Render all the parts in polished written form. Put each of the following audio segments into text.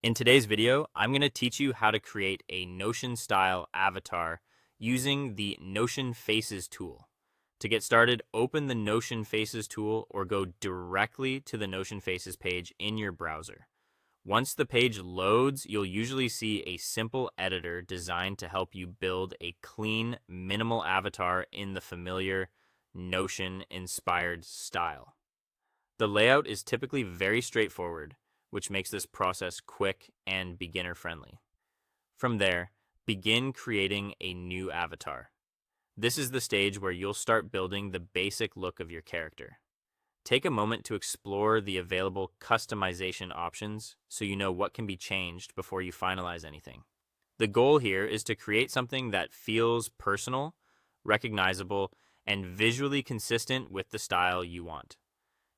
In today's video, I'm going to teach you how to create a Notion style avatar using the Notion Faces tool. To get started, open the Notion Faces tool or go directly to the Notion Faces page in your browser. Once the page loads, you'll usually see a simple editor designed to help you build a clean, minimal avatar in the familiar Notion-inspired style. The layout is typically very straightforward, which makes this process quick and beginner friendly. From there, begin creating a new avatar. This is the stage where you'll start building the basic look of your character. Take a moment to explore the available customization options so you know what can be changed before you finalize anything. The goal here is to create something that feels personal, recognizable, and visually consistent with the style you want.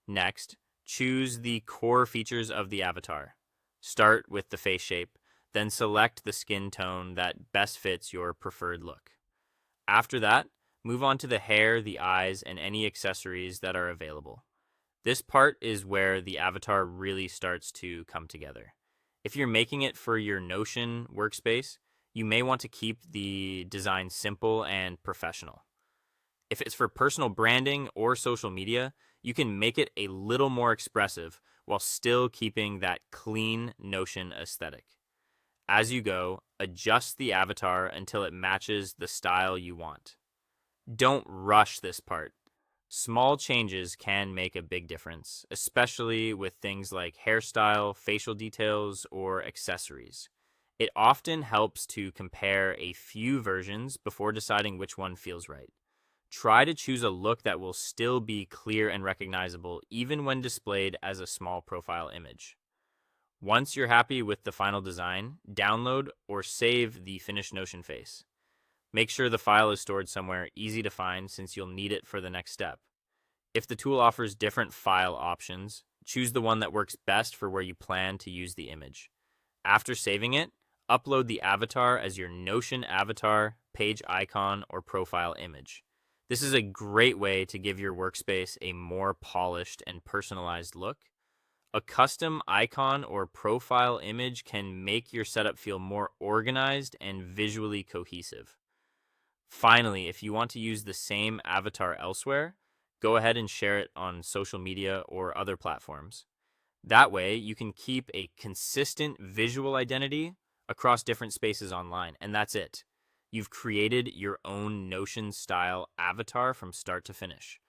Next, choose the core features of the avatar. Start with the face shape, then select the skin tone that best fits your preferred look. After that, move on to the hair, the eyes, and any accessories that are available. This part is where the avatar really starts to come together. If you're making it for your Notion workspace, you may want to keep the design simple and professional. If it's for personal branding or social media, you can make it a little more expressive while still keeping that clean Notion aesthetic. As you go, adjust the avatar until it matches the style you want. Don't rush this part. Small changes can make a big difference, especially with things like hairstyle, facial details, or accessories. It often helps to compare a few versions before deciding which one feels right. Try to choose a look that will still be clear and recognizable even when displayed as a small profile image. Once you're happy with the final design, download or save the finished Notion face. Make sure the file is stored somewhere easy to find since you'll need it for the next step. If the tool offers different file options, choose the one that works best for where you plan to use the image. After saving it, upload the avatar as your Notion avatar, page icon, or profile image. This is a great way to give your workspace a more polished and personalized look. A custom icon or profile image can make your setup feel more organized and visually cohesive. Finally, if you want to use the same avatar elsewhere, go ahead and share it on social media or other platforms. That way, you can keep a consistent visual identity across different spaces online, and that's it. You've created your own Notion style avatar from start to finish.